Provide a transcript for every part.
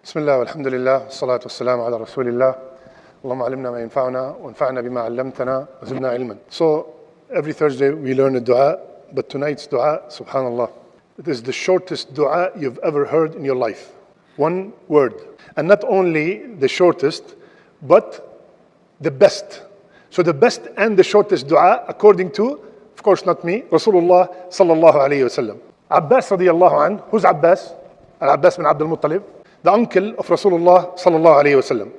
بسم الله والحمد لله والصلاة والسلام على رسول الله. اللهم علمنا ما ينفعنا وانفعنا بما علمتنا وزدنا علما. So every Thursday we learn a dua, but tonight's dua, subhanallah, it is the shortest dua you've ever heard in your life. One word. And not only the shortest, but the best. So the best and the shortest dua according to, of course not me, Rasulullah sallallahu alayhi wasallam. Abbas radiyallahu anhu. Who's Abbas? Al-Abbas bin Abdul Muttalib, the uncle of Rasulullah sallallahu alayhi wasallam.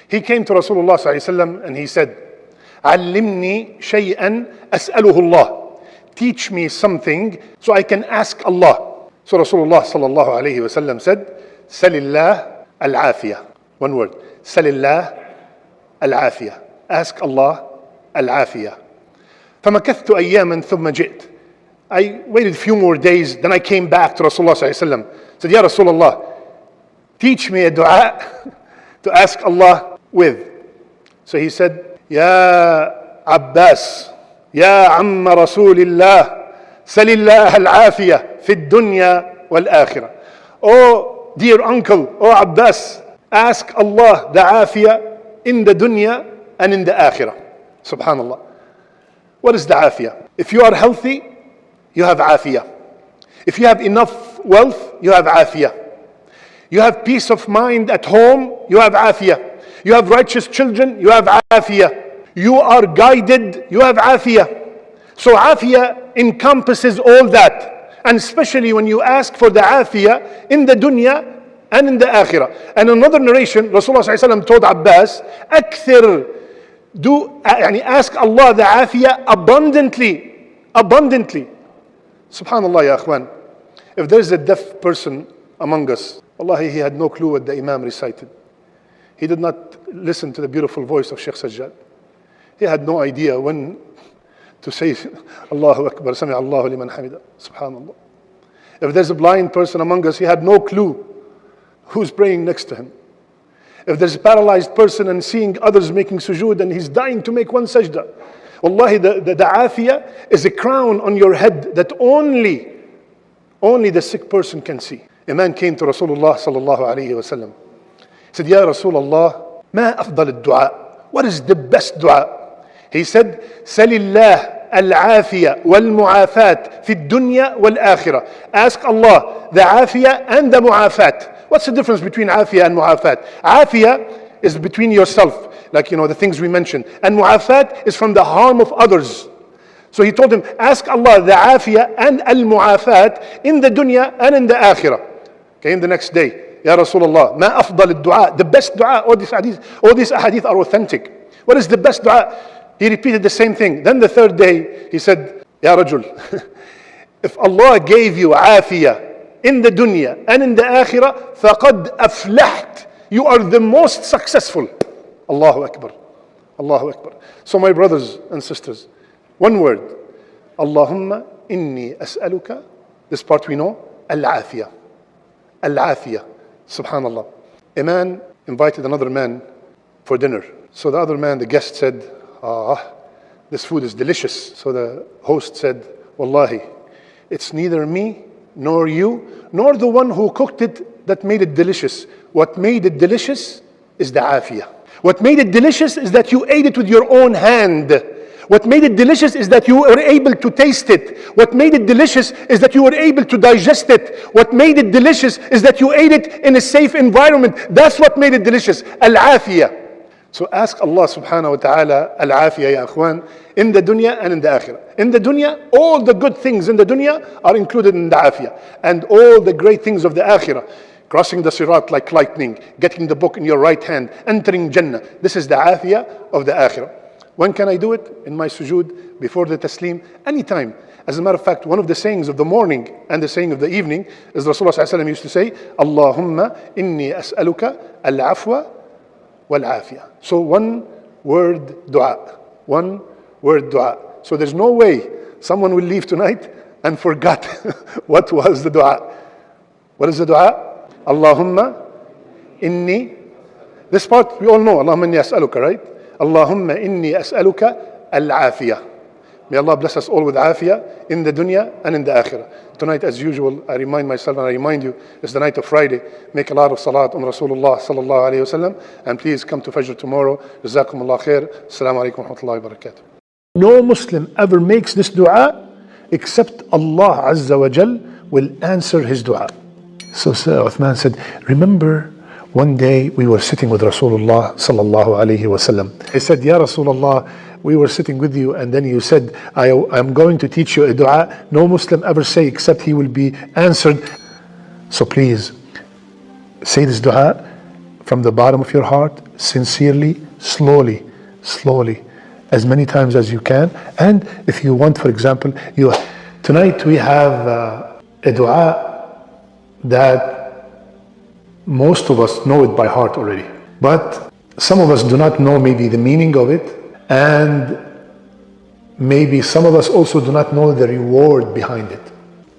He came to Rasulullah sallallahu alayhi wasallam and he said, "Allimni shay'an as'aluhu Allah." Teach me something so I can ask Allah. So Rasulullah sallallahu alayhi wasallam said, "Salillah al-afiyah." One word. Salillah al-afiyah. Ask Allah al-afiyah. فمكثت أياما ثم جئت. I waited a few more days, then I came back to Rasulullah sallallahu alayhi wasallam. Said, "Ya Rasulullah, teach me a dua to ask Allah with." So he said, "Ya Abbas, Ya Amma Rasulillah, Salillah al-afiyah fi dunya wal-akhirah." Oh dear uncle, oh Abbas, ask Allah the afiyah in the dunya and in the akhirah. Subhanallah. What is the afiyah? If you are healthy, you have afiyah. If you have enough wealth, you have afiyah. You have peace of mind at home, you have afiyah. You have righteous children, you have afiyah. You are guided, you have afiyah. So afiyah encompasses all that. And especially when you ask for the afiyah in the dunya and in the akhirah. And another narration, Rasulullah ﷺ told Abbas, "Akthir, ask Allah the afiyah abundantly. Abundantly." Subhanallah, ya akhwan. If there is a deaf person among us, wallahi, he had no clue what the Imam recited. He did not listen to the beautiful voice of Sheikh Sajjad. He had no idea when to say Allahu Akbar, Sami Allahu liman hamida. Subhanallah. If there's a blind person among us, he had no clue who's praying next to him. If there's a paralyzed person and seeing others making sujood and he's dying to make one sajda, wallahi, the afiyah is a crown on your head that only the sick person can see. A man came to Rasulullah sallallahu alayhi wasallam. He said, "Ya Rasulullah, ma afdal ad-du'a?" What is the best dua? He said, "Salillah al-afiyah wal-mu'afat fi dunya wal-akhirah." Ask Allah the afiyah and the mu'afat. What's the difference between afiyah and mu'afat? Afiyah is between yourself, like the things we mentioned. And mu'afat is from the harm of others. So he told him, ask Allah the afiyah and al-mu'afat in the dunya and in the akhirah. Came the next day, "Ya Rasulullah, ma afdal ad-du'a?" The best dua. All these ahadith are authentic. What is the best dua? He repeated the same thing. Then the third day, he said, "Ya Rajul, if Allah gave you afiyah in the dunya and in the akhirah, faqad aflaht. You are the most successful." Allahu Akbar. Allahu Akbar. So my brothers and sisters, one word. Allahumma inni as'aluka. This part we know. Al-afiyah. Al-afiyah. Subhanallah. A man invited another man for dinner. So the other man, the guest, said, "This food is delicious." So the host said, "Wallahi, it's neither me nor you nor the one who cooked it that made it delicious. What made it delicious is the afiyah. What made it delicious is that you ate it with your own hand. What made it delicious is that you were able to taste it. What made it delicious is that you were able to digest it. What made it delicious is that you ate it in a safe environment. That's what made it delicious. Al-afiyah." So ask Allah subhanahu wa ta'ala al-afiyah, ya akhwan, in the dunya and in the akhirah. In the dunya, all the good things in the dunya are included in the afiyah. And all the great things of the akhirah. Crossing the sirat like lightning, getting the book in your right hand, entering Jannah. This is the afiyah of the akhirah. When can I do it? In my sujood, before the taslim, anytime. As a matter of fact, one of the sayings of the morning and the saying of the evening is Rasulullah sallallahu alayhi wa sallam used to say, "Allahumma inni as'aluka al-afwa wal-afiyah." So one word dua. One word dua. So there's no way someone will leave tonight and forgot what was the dua. What is the dua? Allahumma inni. This part we all know. Allahumma inni as'aluka, right? Allahumma inni as'aluka al-afiyah May Allah bless us all with afiyah in the dunya and in the akhirah. Tonight, as usual, I remind myself and I remind you, it's the night of Friday. Make a lot of salat on Rasulullah sallallahu alayhi wasallam, and please come to Fajr tomorrow. Jazakumullah khair. Assalamu alaikum wa rahmatullahi wa barakatuh. No Muslim ever makes this dua except Allah Azza wa Jal will answer his dua. So Uthman said, remember one day we were sitting with Rasulullah sallallahu alayhi wasallam. I said, Ya Rasulullah, we were sitting with you and then you said, I'm going to teach you a dua no Muslim ever say except he will be answered. So please, say this dua from the bottom of your heart, sincerely, slowly, as many times as you can. And if you want, for example, tonight we have a dua that most of us know it by heart already. But some of us do not know maybe the meaning of it, and maybe some of us also do not know the reward behind it.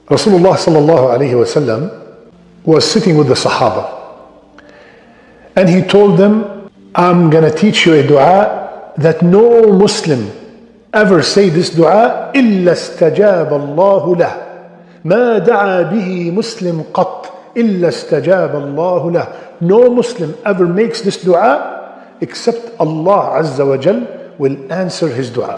Rasulullah sallallahu alayhi wasallam was sitting with the Sahaba, and he told them, I'm gonna teach you a dua that no Muslim ever say this dua إلا استجاب الله له ما دعا به مسلم قط إلا استجاب الله له. No Muslim ever makes this dua except Allah Azza wa Jal will answer his dua.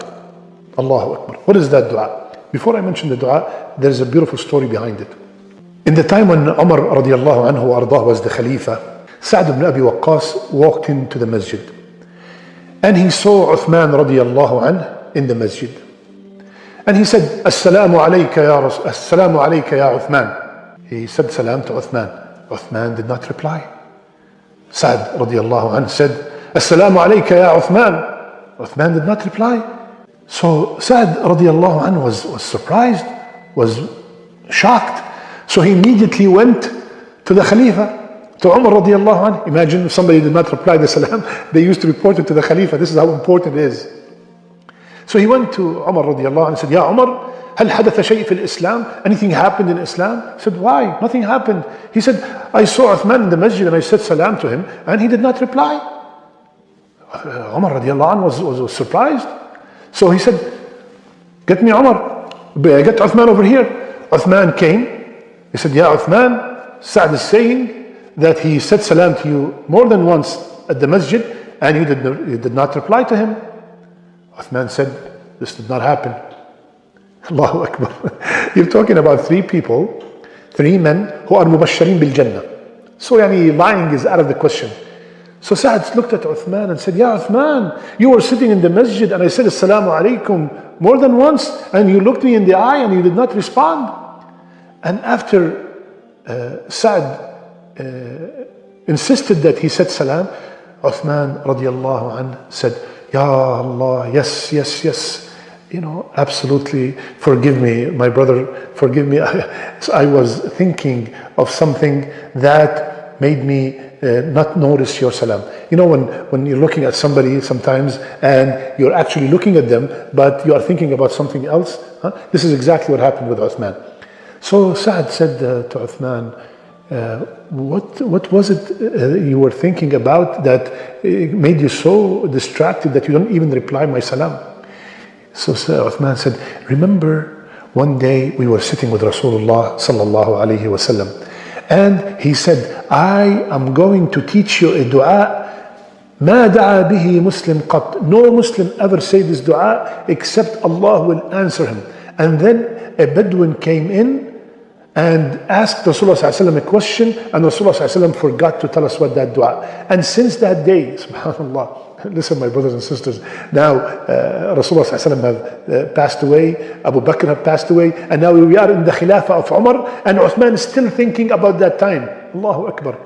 Allahu Akbar. What is that dua? Before I mention the dua, there's a beautiful story behind it. In the time when Umar radiallahu anhu ardah was the Khalifa, Sa'd ibn Abi Waqqas walked into the masjid, and he saw Uthman radiallahu anhu in the masjid, and he said, Assalamu alayka ya Rasul, Assalamu alayka ya Uthman. He said salam to Uthman. Uthman did not reply. Sa'd radiallahu anhu said, Assalamu alayka ya Uthman. Uthman did not reply. So Sa'd radiallahu anhu was surprised, was shocked. So he immediately went to the Khalifa, to Umar radiallahu anhu. Imagine if somebody did not reply the salam, they used to report it to the Khalifa. This is how important it is. So he went to Umar radiallahu anhu and said, Ya Umar, هل حدث شيء في الإسلام? Anything happened in Islam? He said, why? Nothing happened. He said, I saw Uthman in the masjid and I said salam to him and he did not reply. Umar radiallahu anhu was surprised. So he said, get me Umar, get Uthman over here. Uthman came. He said, Ya Uthman, Sa'd is saying that he said salam to you more than once at the masjid and you did not reply to him. Uthman said, this did not happen. Allahu Akbar. You're talking about three people, three men who are mubashirin bil Jannah. So lying is out of the question. So Sa'd looked at Uthman and said, Ya Uthman, you were sitting in the masjid and I said Assalamu alaikum more than once and you looked me in the eye and you did not respond. And after Sa'd insisted that he said salam, Uthman radiallahu anhu said, Ya Allah, yes. Absolutely, forgive me, my brother, forgive me. I was thinking of something that made me not notice your salam. When you're looking at somebody sometimes and you're actually looking at them, but you are thinking about something else. This is exactly what happened with Uthman. So Sa'd said to Uthman, what was it you were thinking about that made you so distracted that you don't even reply my salam? So Uthman said, remember one day we were sitting with Rasulullah sallallahu alayhi wasallam, and he said, I am going to teach you a dua ما دعا به مسلم قط. No Muslim ever say this dua except Allah will answer him. And then a Bedouin came in and asked Rasulullah sallallahu alaihi wasallam a question, and Rasulullah sallallahu alaihi wasallam forgot to tell us what that dua. And since that day, subhanallah, listen my brothers and sisters, now Rasulullah sallallahu alaihi wasallam have passed away, Abu Bakr have passed away, and now we are in the Khilafah of Umar, and Uthman is still thinking about that time. Allahu Akbar.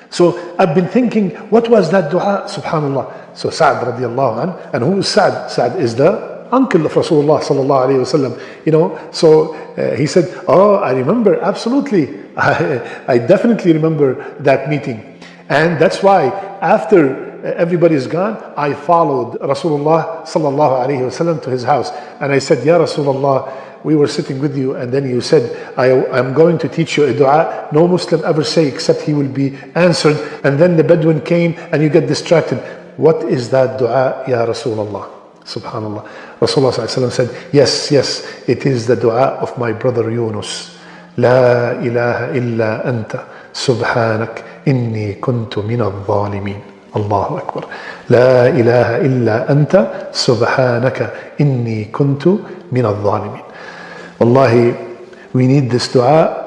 So I've been thinking, what was that dua? Subhanallah. So Sa'd radiallahu anhu, and who is Sa'd? Sa'd is the uncle of Rasulullah sallallahu alayhi wasallam. So he said, oh, I remember, absolutely. I definitely remember that meeting. And that's why after everybody's gone, I followed Rasulullah sallallahu alayhi wasallam to his house. And I said, Ya Rasulullah, we were sitting with you and then you said, I'm going to teach you a dua no Muslim ever say except he will be answered. And then the Bedouin came and you get distracted. What is that dua, Ya Rasulullah? Subhanallah. Rasulullah said, yes, it is the dua of my brother Yunus. La ilaha illa anta subhanak inni kuntu min al-zalimin. Allahu Akbar. La ilaha illa anta subhanaka inni kuntu min al-zalimin. Wallahi, we need this dua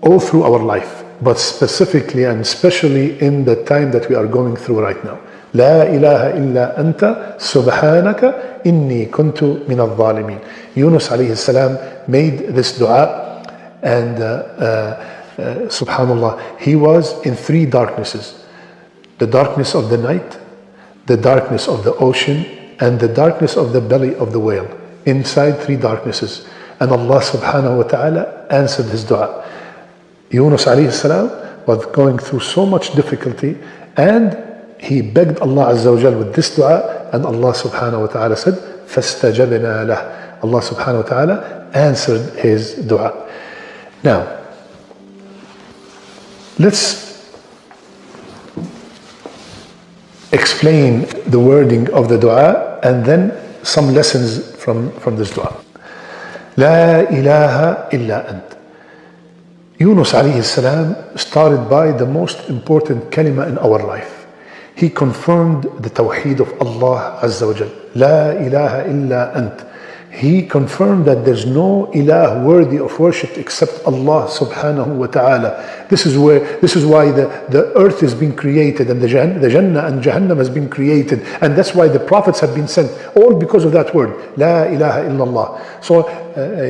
all through our life, but specifically and especially in the time that we are going through right now. La ilaha illa anta subhanaka inni kuntu min al-zalimin. Yunus alayhi salam made this dua, and subhanallah, he was in three darknesses: the darkness of the night, the darkness of the ocean, and the darkness of the belly of the whale. Inside three darknesses. And Allah subhanahu wa ta'ala answered his dua. Yunus alayhi salam was going through so much difficulty, and he begged Allah Azza wa Jal with this dua, and Allah subhanahu wa ta'ala said, فَاسْتَجَبْنَا لَهُ. Allah subhanahu wa ta'ala answered his dua. Now, let's explain the wording of the dua and then some lessons from this dua. La ilaha illa ant. Yunus alayhi salam started by the most important kalima in our life. He confirmed the tawheed of Allah Azza wa Jal. La ilaha illa ant. He confirmed that there's no ilah worthy of worship except Allah subhanahu wa ta'ala. This is why the earth has been created, and the Jannah and Jahannam has been created, and that's why the prophets have been sent, all because of that word, La ilaha illallah. So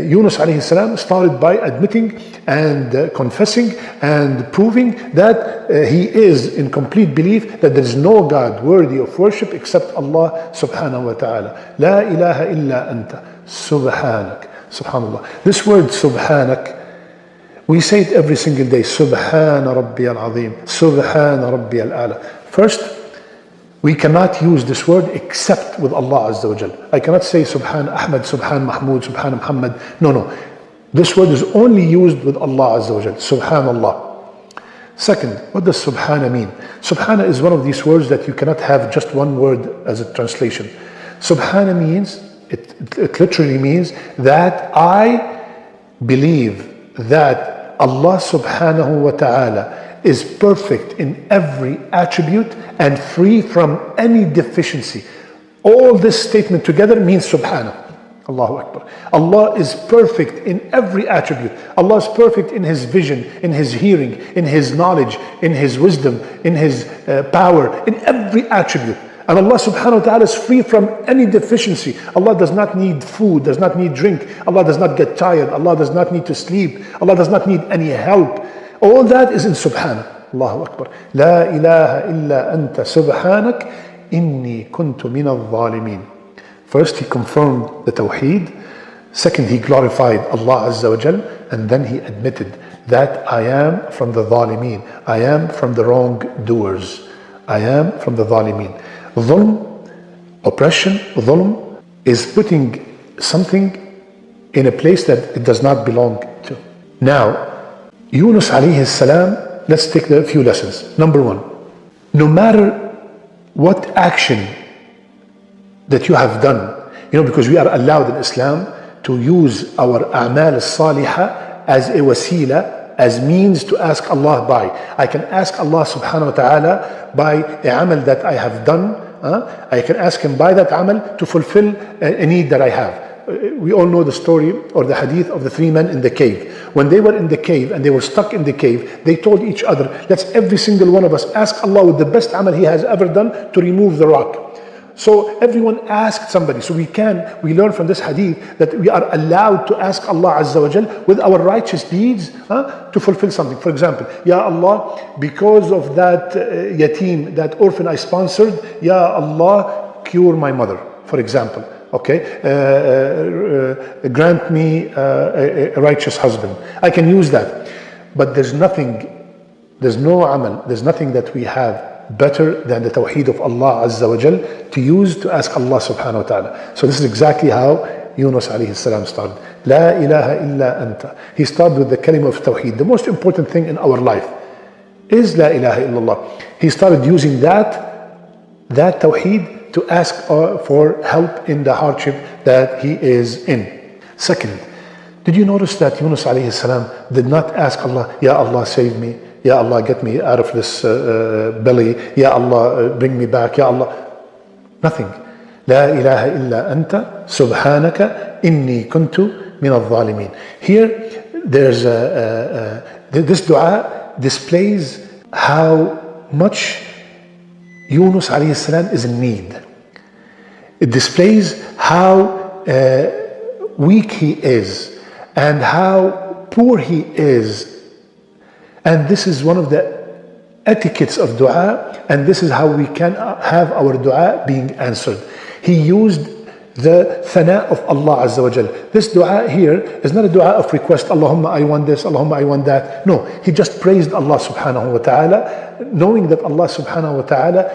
Yunus alayhi salam started by admitting and confessing and proving that he is in complete belief that there is no God worthy of worship except Allah subhanahu wa ta'ala. La ilaha illa anta subhanak. Subhanallah. This word subhanak, we say it every single day. Subhana Rabbi al-Azim. Subhana Rabbi al-Ala. First, we cannot use this word except with Allah Azza wa Jal. I cannot say Subhan Ahmad, Subhan Mahmud, Subhan Muhammad. No. This word is only used with Allah Azza wa Jal. Subhanallah. Second, what does Subhana mean? Subhana is one of these words that you cannot have just one word as a translation. Subhana means, it literally means that I believe that Allah subhanahu wa ta'ala is perfect in every attribute and free from any deficiency. All this statement together means Subhana. Allahu Akbar. Allah is perfect in every attribute. Allah is perfect in His vision, in His hearing, in His knowledge, in His wisdom, in His power, in every attribute. And Allah subhanahu wa ta'ala is free from any deficiency. Allah does not need food, does not need drink. Allah does not get tired. Allah does not need to sleep. Allah does not need any help. All that is in Subhana. Allahu Akbar. La ilaha illa anta subhanak inni kuntu min al-zalimin. First, he confirmed the Tawheed. Second, he glorified Allah Azza wa Jal. And then he admitted that I am from the Zalimeen. I am from the wrongdoers. I am from the Zalimeen. Dhulm, oppression, dhulm, is putting something in a place that it does not belong to. Now, Yunus alayhi salam, let's take a few lessons. Number one, no matter what action that you have done, because we are allowed in Islam to use our a'mal as-salihah as a wasila, as means to ask Allah by. I can ask Allah subhanahu wa ta'ala by a amal that I have done. I can ask Him by that amal to fulfill a need that I have. We all know the story or the hadith of the three men in the cave. When they were in the cave and they were stuck in the cave, they told each other, let's every single one of us ask Allah with the best amal he has ever done to remove the rock. So everyone asked somebody. So we learn from this hadith that we are allowed to ask Allah Azza wa Jal with our righteous deeds to fulfill something. For example, Ya Allah, because of that yatim, that orphan I sponsored, Ya Allah, cure my mother, for example. Okay, grant me a righteous husband. I can use that. But there's no amal, there's nothing that we have better than the Tawheed of Allah Azza wa Jal to use to ask Allah subhanahu wa ta'ala. So this is exactly how Yunus alayhi salam started. La ilaha illa anta. He started with the kalima of Tawheed. The most important thing in our life is La ilaha illallah. He started using that Tawheed to ask for help in the hardship that he is in. Second, did you notice that Yunus alayhi salam did not ask Allah, Ya Allah save me, Ya Allah get me out of this belly, Ya Allah bring me back, Ya Allah. Nothing. La ilaha illa anta subhanaka inni kuntu min al-zalimin. Here there's this dua displays how much Yunus alayhi salam is in need. It displays how weak he is and how poor he is. And this is one of the etiquettes of dua, and this is how we can have our dua being answered. He used the thana of Allah Azza wa Jal. This dua here is not a dua of request, Allahumma I want this, Allahumma I want that. No, he just praised Allah subhanahu wa ta'ala, knowing that Allah subhanahu wa ta'ala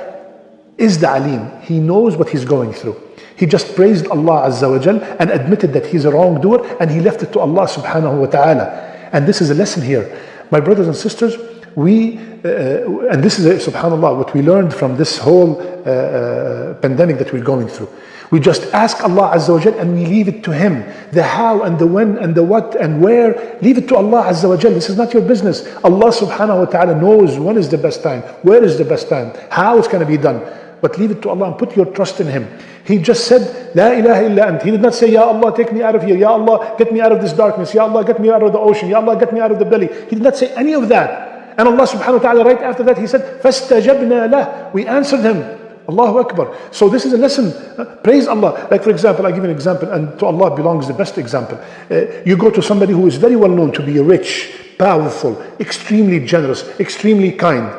is the alim. He knows what he's going through. He just praised Allah Azza wa Jal and admitted that he's a wrongdoer, and he left it to Allah subhanahu wa ta'ala. And this is a lesson here. My brothers and sisters, and this is, subhanAllah, what we learned from this whole pandemic that we're going through. We just ask Allah Azza wa Jal and we leave it to Him. The how and the when and the what and where, leave it to Allah Azza wa Jal. This is not your business. Allah subhanahu wa ta'ala knows when is the best time, where is the best time, how it's going to be done. But leave it to Allah and put your trust in Him. He just said, La ilaha illa ant. He did not say, Ya Allah, take me out of here. Ya Allah, get me out of this darkness. Ya Allah, get me out of the ocean. Ya Allah, get me out of the belly. He did not say any of that. And Allah subhanahu wa ta'ala right after that, He said, فَاسْتَجَبْنَا لَهُ. We answered Him. Allahu Akbar. So this is a lesson. Praise Allah. Like for example, I give an example, and to Allah belongs the best example. You go to somebody who is very well known to be rich, powerful, extremely generous, extremely kind.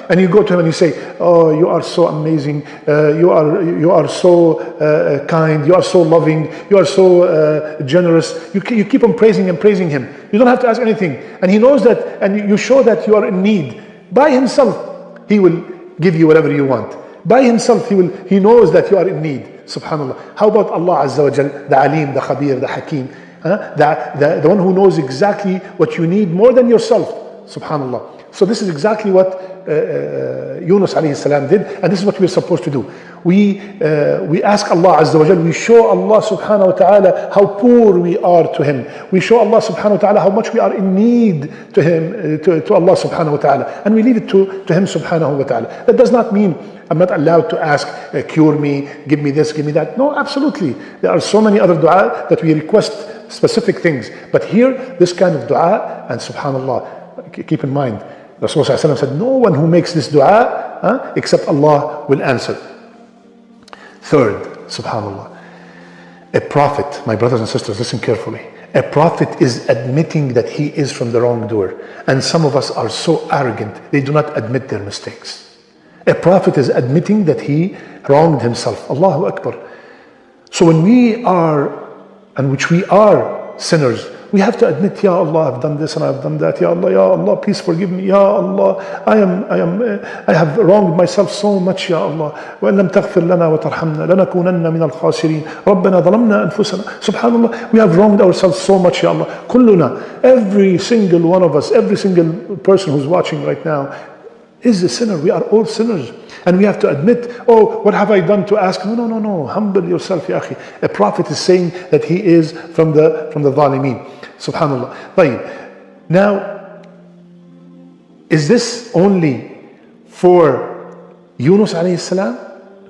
And you go to him and you say, oh, you are so amazing, you are so kind, you are so loving, you are so generous. You keep on praising him. You don't have to ask anything. And he knows that, and you show that you are in need. By himself, he will give you whatever you want. By himself, he knows that you are in need. Subhanallah. How about Allah Azza wa Jal, the Alim, the Khabir, the Hakim, the one who knows exactly what you need more than yourself. Subhanallah. So this is exactly what Yunus alayhi salam did, and this is what we're supposed to do. We ask Allah Azza wa Jal, we show Allah subhanahu wa ta'ala how poor we are to Him. We show Allah subhanahu wa ta'ala how much we are in need to Him, to Allah subhanahu wa ta'ala. And we leave it to Him subhanahu wa ta'ala. That does not mean I'm not allowed to ask, cure me, give me this, give me that. No, absolutely. There are so many other dua that we request specific things. But here, this kind of dua, and subhanallah, keep in mind, Rasulullah said, no one who makes this dua except Allah will answer. Third, subhanallah, a prophet, my brothers and sisters, listen carefully. A prophet is admitting that he is from the wrongdoer. And some of us are so arrogant, they do not admit their mistakes. A prophet is admitting that he wronged himself. Allahu Akbar. So when we are, and which we are sinners, we have to admit, Ya Allah, I've done this and I've done that. Ya Allah, please forgive me. Ya Allah, I have wronged myself so much, Ya Allah. وَإِن لَمْ تَغْفِرْ لَنَا وَتَرْحَمْنَا لَنَكُونَنَّ مِنَ الْخَاسِرِينَ رَبَّنَا ظَلَمْنَا أَنفُسَنَا. Subhanallah, we have wronged ourselves so much, Ya Allah. كُلُّنَا, every single one of us, every single person who's watching right now is a sinner. We are all sinners. And we have to admit, oh, what have I done to ask? No. Humble yourself, ya akhi. A prophet is saying that he is from the zalimeen. Subhanallah. طيب. Now, is this only for Yunus alayhi salam?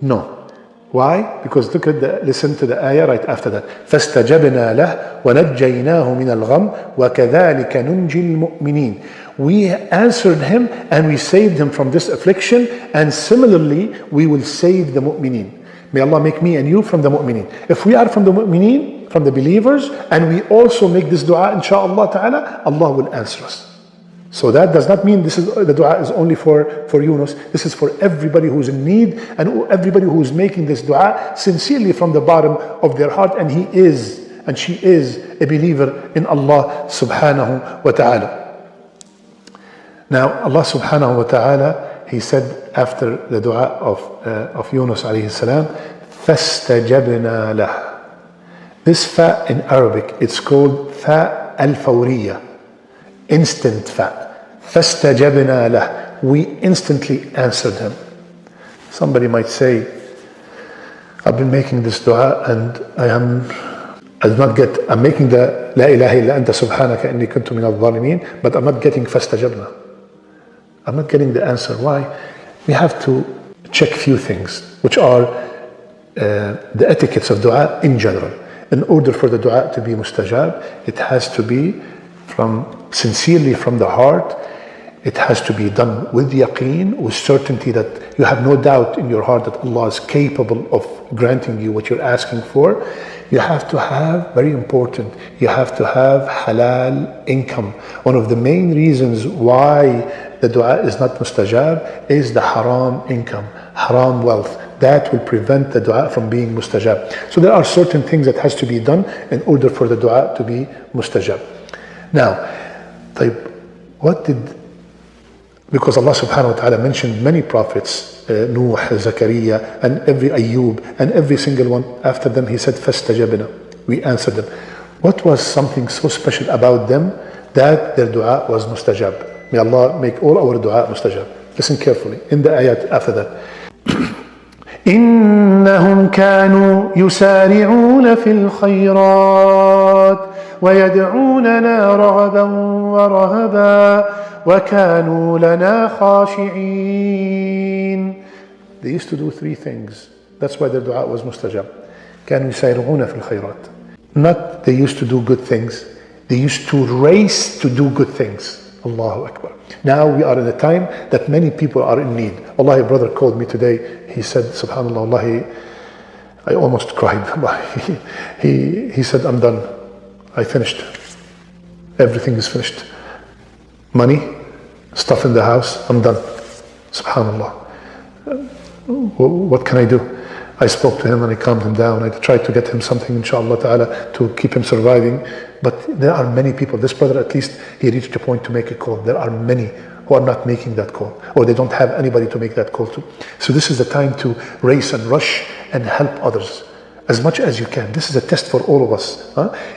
No. Why? Because listen to the ayah right after that. فَاسْتَجَبْنَا لَهُ وَنَجَّيْنَاهُ مِنَ الْغَمِّ وَكَذَلِكَ نُنْجِي الْمُؤْمِنِينَ. We answered him and we saved him from this affliction, and similarly we will save the mu'mineen. May Allah make me and you from the mu'mineen. If we are from the mu'mineen, from the believers, and we also make this dua insha'Allah ta'ala, Allah will answer us. So that does not mean the dua is only for Yunus. This is for everybody who's in need and everybody who's making this dua sincerely from the bottom of their heart, and he is and she is a believer in Allah subhanahu wa ta'ala. Now, Allah subhanahu wa ta'ala, He said after the dua of Yunus alayhi salam, فَاسْتَجَبْنَا لَهُ. This fa in Arabic, it's called fa al-fawriya, instant fa. فَاسْتَجَبْنَا لَهُ. We instantly answered him. Somebody might say, I've been making this dua and I'm making the La ilaha illa anta subhanaka inni kuntu min al-zalimin, but I'm not getting fastajabna. I'm not getting the answer. Why? We have to check few things, which are the etiquettes of dua in general. In order for the dua to be mustajab, it has to be sincerely from the heart. It has to be done with yaqeen, with certainty that you have no doubt in your heart that Allah is capable of granting you what you're asking for. You have to have, very important, you have to have halal income. One of the main reasons why the dua is not mustajab is the haram income, haram wealth. That will prevent the dua from being mustajab. So there are certain things that has to be done in order for the dua to be mustajab. Now, because Allah subhanahu wa ta'ala mentioned many prophets, Nuh, Zakaria, and every Ayyub, and every single one after them, he said, فَاسْتَجَبْنَا. We answered them. What was something so special about them that their dua was mustajab? May Allah make all our dua mustajab. Listen carefully. In the ayat after that. إنهم كانوا يسارعون في الخيرات ويدعوننا رغبا ورهبا وكانوا لنا خاشعين. They used to do three things. That's why their dua was mustajab. كانوا يسارعون في الخيرات. Not they used to do good things. They used to race to do good things. Allahu Akbar. Now we are in a time that many people are in need. Wallahi, a brother called me today. He said, subhanAllah, wallahi, I almost cried. He said, I'm done. I finished. Everything is finished. Money, stuff in the house, I'm done. Subhanallah. What can I do? I spoke to him and I calmed him down. I tried to get him something, inshallah ta'ala, to keep him surviving. But there are many people. This brother, at least, he reached a point to make a call. There are many who are not making that call, or they don't have anybody to make that call to. So this is the time to race and rush and help others as much as you can. This is a test for all of us.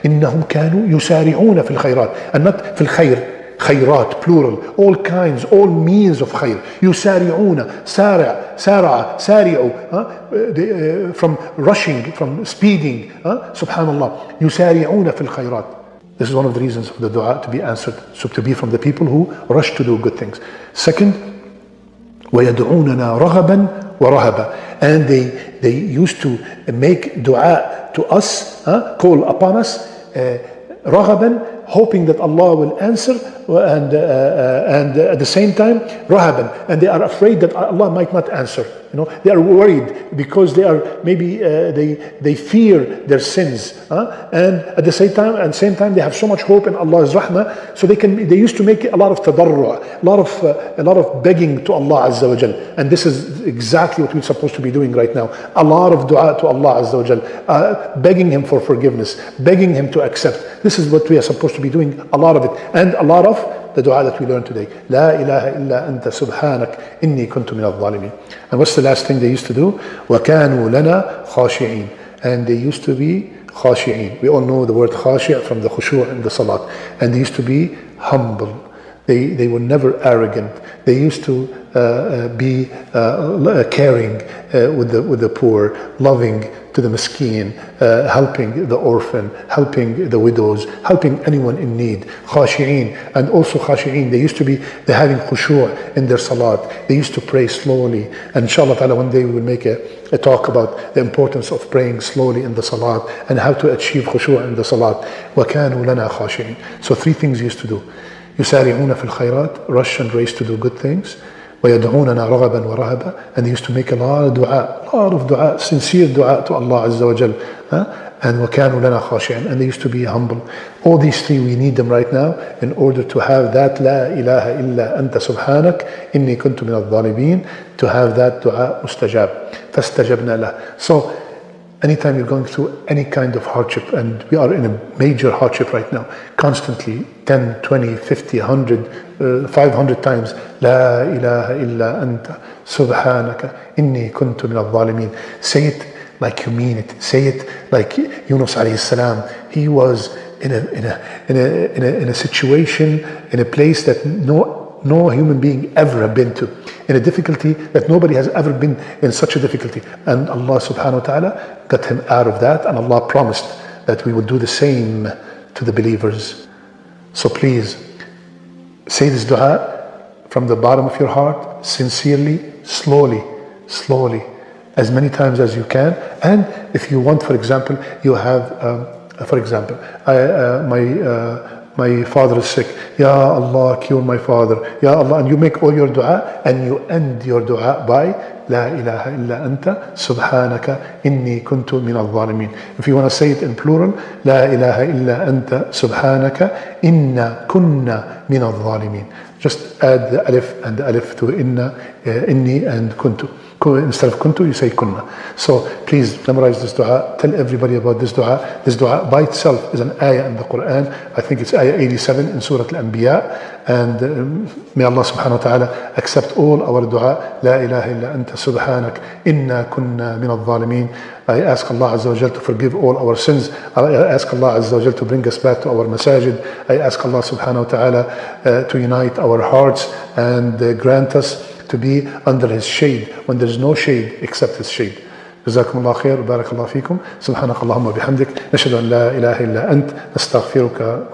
إنهم كانوا يسارعون في الخيرات, and not في الخير. خيرات, plural, all kinds, all means of خير. يسارعون, سارع, سارعوا, from rushing, from speeding. Subhanallah. يسارعون في الخيرات. This is one of the reasons for the dua to be answered. So to be from the people who rush to do good things. Second, ويدعوننا رغبا ورهبا. And they used to make dua to us, call upon us, رغبا, hoping that Allah will answer, and at the same time rahaban, and they are afraid that Allah might not answer. They are worried because they are maybe they fear their sins, and at the same time they have so much hope in Allah's rahmah. So they used to make a lot of tadarru', a lot of begging to Allah Azza wa Jal. And this is exactly what we're supposed to be doing right now. A lot of dua to Allah Azza wa Jal, begging Him for forgiveness, begging Him to accept. This is what we are supposed to be doing, a lot of it, and a lot of the dua that we learned today. La ilaha illa anta subhanak inni kuntu min al-zalimin. And what's the last thing they used to do? وَكَانُوا لَنَا خَاشِعِينَ. And they used to be khashi'een. We all know the word khashi' from the khushu' in the salat. And they used to be humble. They were never arrogant. They used to be caring with the poor, loving to the miskeen, helping the orphan, helping the widows, helping anyone in need. Khashi'een. And also khashi'een, they're having khushu' in their salat. They used to pray slowly. And inshallah ta'ala, one day we will make a talk about the importance of praying slowly in the salat and how to achieve khushu' in the salat. وَكَانُوا لَنَا خَاشِعِينَ. So three things used to do. يسارعون في الخيرات, rush and race to do good things. ويدعوننا رغبا ورهبا, and they used to make a lot of dua, sincere dua to Allah Azza wa Jal. And وكانوا لنا خاشعين, and they used to be humble. All these three, we need them right now in order to have that لا إله إلا أنت سبحانك إني كنت من الظالمين, to have that dua mustajab. فاستجبنا له. So anytime you're going through any kind of hardship, and we are in a major hardship right now, constantly 10, 20, 50, 100, 500 times, La ilaha illa anta subhanaka inni kuntu min al-zalimin. Say it like you mean it. Say it like Yunus alayhi salam. He was in a situation, in a place that no human being ever have been to, in a difficulty that nobody has ever been in such a difficulty. And Allah subhanahu wa ta'ala got him out of that, and Allah promised that we would do the same to the believers. So please, say this dua from the bottom of your heart, sincerely, slowly, as many times as you can. And if you want, for example, you have, my father is sick. Ya Allah, cure my father. Ya Allah, and you make all your dua, and you end your dua by La ilaha illa anta subhanaka inni kuntu min al-zalimin. If you want to say it in plural, La ilaha illa anta subhanaka inna kunna min al-zalimin. Just add the alif and the alif to inna, inni and kuntu. Instead of kuntu, you say kunna. So please memorize this dua. Tell everybody about this dua. This dua by itself is an ayah in the Quran. I think it's ayah 87 in Surah Al-Anbiya. And may Allah subhanahu wa ta'ala accept all our dua. La ilaha illa anta subhanak inna kunna min al-zalimin. I ask Allah Azza wa Jal to forgive all our sins. I ask Allah Azza wa Jal to bring us back to our masajid. I ask Allah subhanahu wa ta'ala to unite our hearts and grant us to be under His shade when there is no shade except His shade. جزاكم الله خير وبارك الله فيكم. سبحانك اللهم وبحمدك نشهد أن لا إله إلا أنت نستغفرك